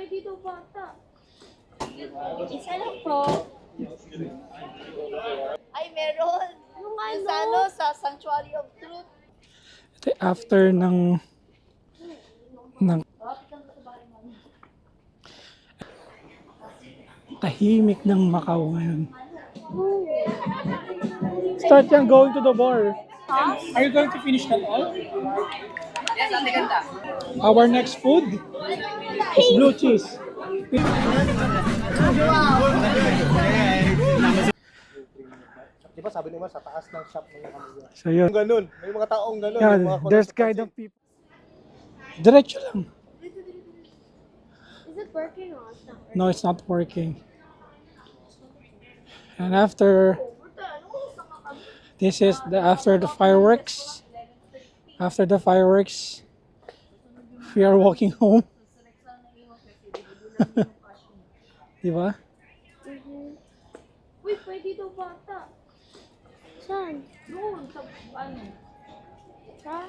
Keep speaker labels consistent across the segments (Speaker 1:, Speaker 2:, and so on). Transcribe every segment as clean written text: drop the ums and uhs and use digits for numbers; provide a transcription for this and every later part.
Speaker 1: pwede daw bata.
Speaker 2: Isa lang po. Ay, meron.
Speaker 1: Yung
Speaker 2: Yung
Speaker 1: ano?
Speaker 2: sa Sanctuary of Truth.
Speaker 3: Ito after ng tahimik ng Macau ngayon. Start yan going to the bar. Are you going to finish that all?
Speaker 2: Yes, ate ganda.
Speaker 3: Our next food is blue cheese.
Speaker 4: Di ba sabi nila sa taas ng shop ng kami.
Speaker 3: So yun.
Speaker 4: Ganun. May mga taong ganun.
Speaker 3: Yeah,
Speaker 4: may mga
Speaker 3: there's kind of people. Diretso lang.
Speaker 1: Is it working or it's not working?
Speaker 3: No, it's not working. And after this is the after the fireworks. After the fireworks, we are walking home. Di ba?
Speaker 1: Uy, pwede daw bata. Saan?
Speaker 2: Doon, sa ano?
Speaker 1: Ha?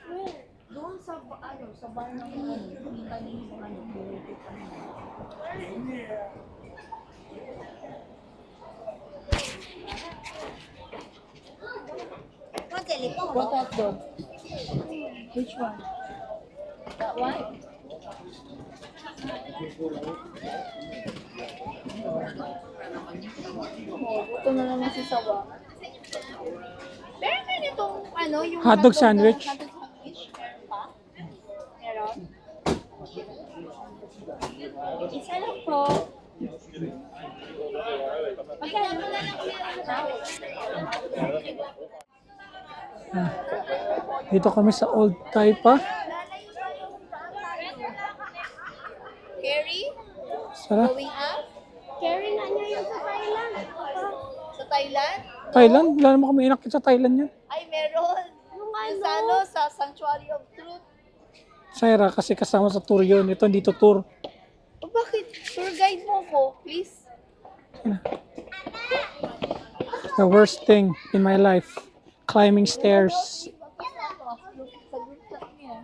Speaker 1: Where?
Speaker 2: Doon sa ano, sa bar ng ano, kita niyo yung ano, bumibig kami. What hot dog? Which one? That one? Ito na naman si Sawa. Meron din itong ano, yung
Speaker 3: Hotdog sandwich.
Speaker 2: Hotdog sandwich. Meron pa? Meron? Isa lang po. Magkano na lang
Speaker 3: Dito kami sa Old Taipa.
Speaker 2: Carrie?
Speaker 3: Sarap.
Speaker 2: Going up?
Speaker 1: Carry nga niya yung sa Thailand.
Speaker 2: Sa Thailand?
Speaker 3: Thailand? Wala naman kami inakit sa Thailand yan.
Speaker 2: Ay, meron.
Speaker 1: Yung
Speaker 2: Yung
Speaker 1: ano?
Speaker 2: sa ano, sa Sanctuary of Truth.
Speaker 3: Saira, kasi kasama sa tour yun. Ito, dito tour.
Speaker 2: O bakit? Tour guide mo ko, please.
Speaker 3: The worst thing in my life. Climbing stairs.
Speaker 2: Sa group chat niya.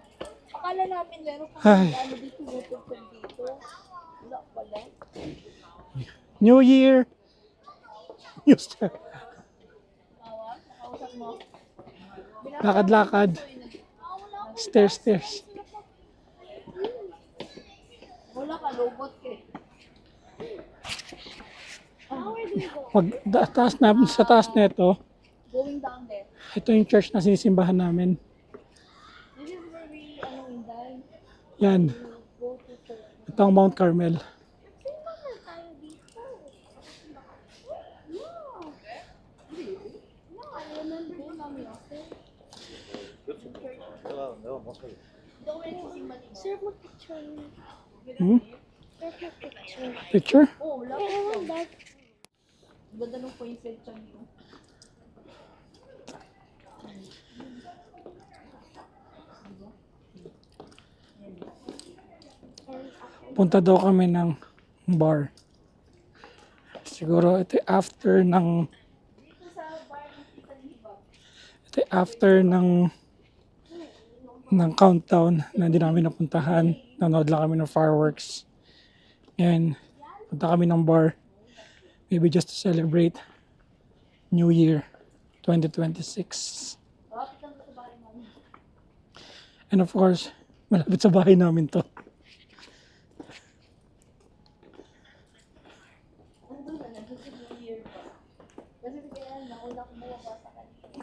Speaker 2: Akala namin meron
Speaker 3: Ay.
Speaker 2: kami ano dito, YouTube dito. Wala pala.
Speaker 3: New Year. New step.
Speaker 2: Nakausap mo.
Speaker 3: Lakad-lakad. Stairs, stairs.
Speaker 2: Wala ka, robot ka eh.
Speaker 3: Taas namin sa taas nito.
Speaker 2: Going down there.
Speaker 3: Ito yung church na sinisimbahan namin.
Speaker 2: This is where we, in dine.
Speaker 3: Yan.
Speaker 2: Go to church.
Speaker 3: Ito ang Mount Carmel.
Speaker 1: Tayo dito.
Speaker 2: No, I remember doon namin ako. Doon rin si Simali.
Speaker 1: Sir, mag-picture niya.
Speaker 3: Hmm?
Speaker 1: Sir, mag-picture.
Speaker 3: Picture?
Speaker 2: Oh, wala
Speaker 1: Eh,
Speaker 2: ko.
Speaker 1: ewan ba?
Speaker 2: Ganda nung pointed siya niyo.
Speaker 3: Punta daw kami ng bar. Siguro ito after ng countdown na hindi namin napuntahan. Nanood lang kami ng fireworks. And punta kami ng bar. Maybe just to celebrate New Year 2026. And of course, malapit sa bahay namin to.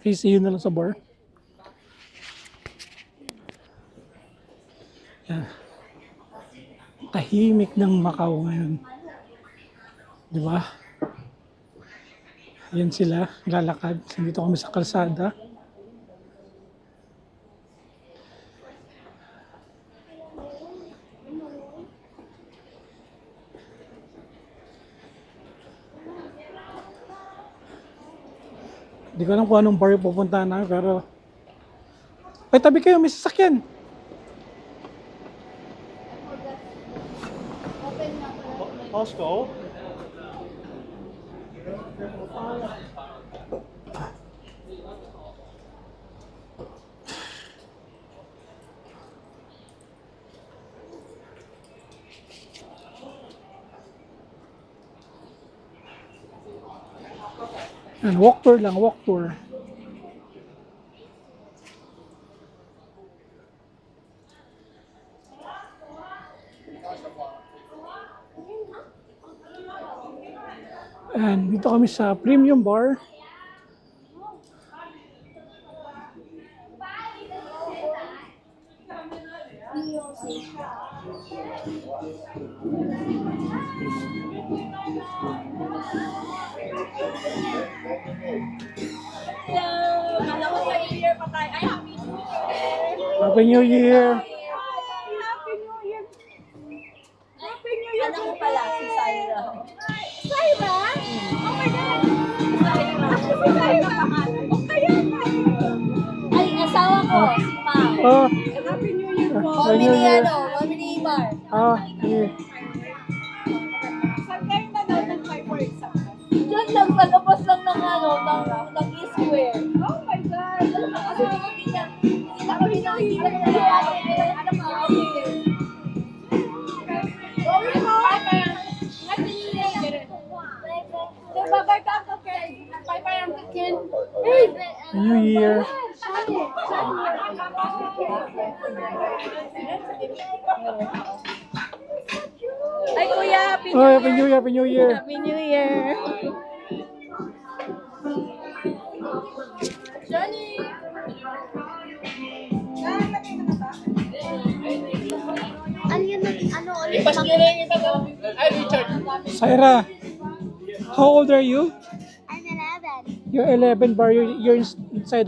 Speaker 3: Okay, see you na lang sa bar. Yan. Tahimik ng Macau ngayon. Di ba? Yan sila, lalakad. Dito kami sa kalsada. Hindi ko alam kung anong bar yung pupuntahan namin, pero... Ay, tabi kayo, may sasakyan!
Speaker 4: Costco?
Speaker 3: And walk tour lang, walk tour. And dito kami sa premium bar.
Speaker 2: Alam ko sa New Year pa tayo. Ay, Happy New Year!
Speaker 3: Happy New Year!
Speaker 2: Happy New Year! Happy New Year! Anak ko pala, si Syra. Syra? Oh my God! Syra. Si Syra pangalan. O kaya na. Ay, asawa ko, si Pao.
Speaker 3: Oh,
Speaker 2: Happy New Year po.
Speaker 3: Happy New Year.
Speaker 2: Family bar.
Speaker 3: Yeah.
Speaker 2: Saan kayo nanood ng fireworks? Diyan lang, sa labas lang ng ng E-Square. Oh my God! Kasi hindi na kami nakikita ng anak ko. Going home! Happy New Year! Bye-bye ka, okay? Bye-bye, ang kikin. Hey!
Speaker 3: New Year.
Speaker 2: Ay, kuya, Happy
Speaker 3: Oh, Happy New Year, Happy New Year.
Speaker 2: Happy New Year! Johnny!
Speaker 1: Ano yun? Ano ulit?
Speaker 3: Syra, how old are you?
Speaker 1: I'm 11.
Speaker 3: You're 11, bar. You're inside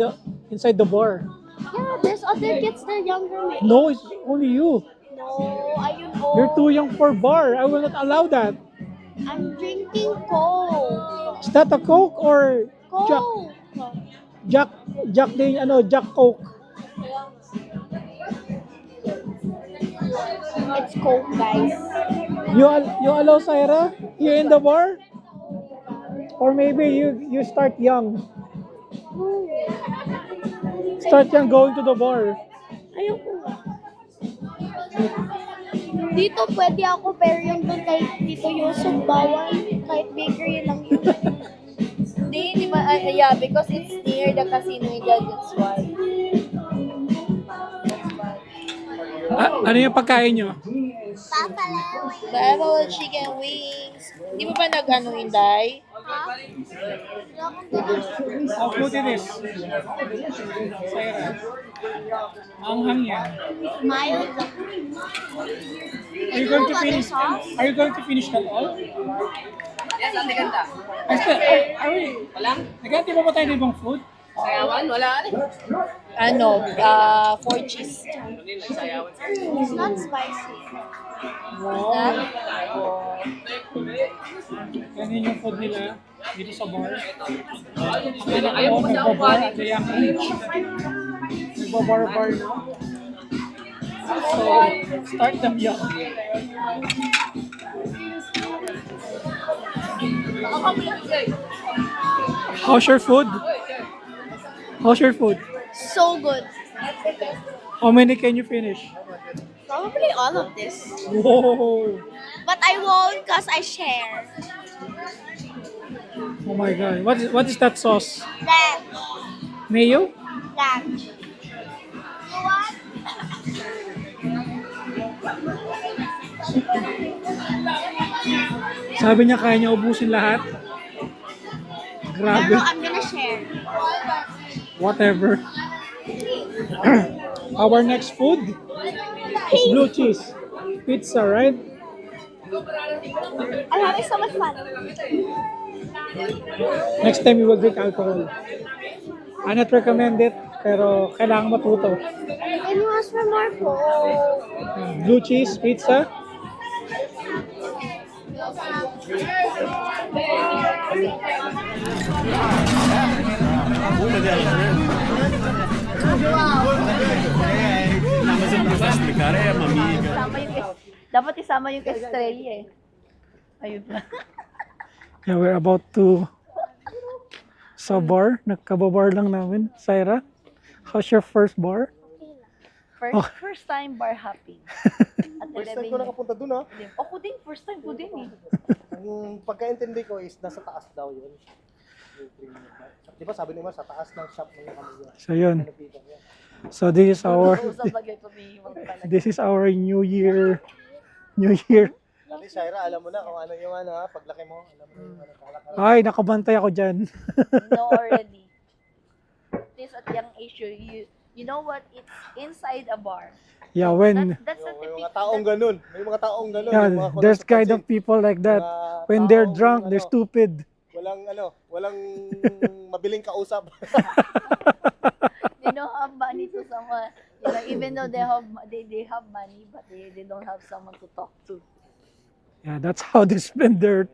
Speaker 3: the bar.
Speaker 1: Yeah, there's other kids that are younger than me.
Speaker 3: No, it's only you.
Speaker 1: No, ayun oh.
Speaker 3: You're too young for bar. I will not allow that.
Speaker 1: I'm drinking Coke.
Speaker 3: Is that a Coke or
Speaker 1: Coke.
Speaker 3: Jack Jack Coke?
Speaker 1: It's Coke, guys.
Speaker 3: You allow Syra here in the bar? Or maybe you start young. Start young going to the bar.
Speaker 1: Ayoko. Dito pwede ako, pero yung doon kay Tito Yusuf, bawal. Kahit bakery lang yun.
Speaker 2: Di ba? Yeah, because it's near the casino, that's why.
Speaker 3: Ano yung pagkain nyo?
Speaker 2: Buffalo chicken wings. Di mo ba nag-ano, Inday?
Speaker 3: How good it is? Syra. Anghang yan.
Speaker 1: Mild.
Speaker 3: Are you going to finish? Are you going to finish that all? Yes, ate ganda. Are we? Walang? Nagati ba tayo ng ibang food?
Speaker 2: Sayawan? Wala. 4 cheese.
Speaker 1: It's not spicy.
Speaker 3: Wow. Ganyan yung food nila dito sa bar. Ayaw mo sa upan. At the young age. Nagbabar-bar na. So, start them young. How's your food? How's your food?
Speaker 1: So good.
Speaker 3: How many can you finish?
Speaker 1: Probably all of this.
Speaker 3: Whoa!
Speaker 1: But I won't because I share.
Speaker 3: Oh my god. What is that sauce?
Speaker 1: Ranch.
Speaker 3: Mayo?
Speaker 1: Ranch. You want?
Speaker 3: Sabi niya kaya niya ubusin lahat. Grabe.
Speaker 1: Pero I'm gonna share.
Speaker 3: Whatever. Our next food is blue cheese. Pizza, right?
Speaker 1: I'm having so much fun.
Speaker 3: Next time we will drink alcohol. I not recommend it, pero kailangan matuto.
Speaker 1: Can you ask for more Coke?
Speaker 3: Blue cheese, pizza.
Speaker 2: Dapat isama yung Estrella eh. Ayun pa.
Speaker 3: Yeah, we're about to sa bar. Nagkababar lang namin. Syra, how's your first bar?
Speaker 2: First time bar hopping. At
Speaker 4: First time
Speaker 2: 11
Speaker 4: ko nakapunta dun ha.
Speaker 2: Ako din, first time ko din eh.
Speaker 4: Ang pagkaintindi ko is nasa taas daw yun. Di ba sabi ni Mar, sa taas ng shop ng kami yun.
Speaker 3: So yun.
Speaker 4: Napitan niya.
Speaker 3: So this is our
Speaker 2: Usap na kayo tumihimang talaga.
Speaker 3: this is our New Year. New Year.
Speaker 4: Ate Shaira, alam mo na kung ano yung ano ha, paglaki mo, alam mo na yung ano, kalakaran.
Speaker 3: Ay, nakabantay ako dyan.
Speaker 2: No, already. This at young age, you know what? It's inside a bar.
Speaker 3: Yeah, when
Speaker 2: That's a
Speaker 4: May mga
Speaker 2: typical.
Speaker 4: taong ganun. May mga taong ganun.
Speaker 3: yeah,
Speaker 4: yung mga kulang
Speaker 3: there's
Speaker 4: sa
Speaker 3: kind
Speaker 4: pansin.
Speaker 3: of people like that.
Speaker 4: Mga
Speaker 3: When they're
Speaker 4: taong,
Speaker 3: drunk, they're
Speaker 4: ano,
Speaker 3: stupid.
Speaker 4: walang mabiling kausap.
Speaker 2: They don't have money to someone. You know, even though they have money, but they don't have someone to talk to.
Speaker 3: Yeah, that's how they spend their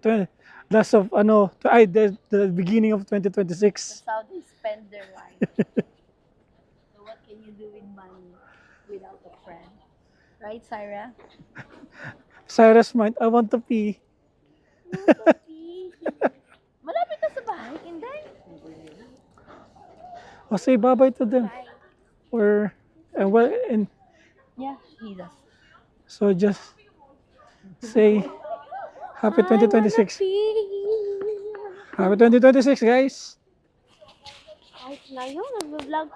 Speaker 3: last of the beginning of 2026.
Speaker 2: That's how they spend their life. So what can you do with money without a friend? Right, Syra?
Speaker 3: Cyrus mind, I want to pee.
Speaker 2: Malapit na sa bahay, Inday.
Speaker 3: O say bye-bye to them.
Speaker 2: Bye.
Speaker 3: Or and
Speaker 2: Yeah, he does.
Speaker 3: so just say happy 2026. Happy 2026, guys.
Speaker 1: Kahit na yun, nag-vlog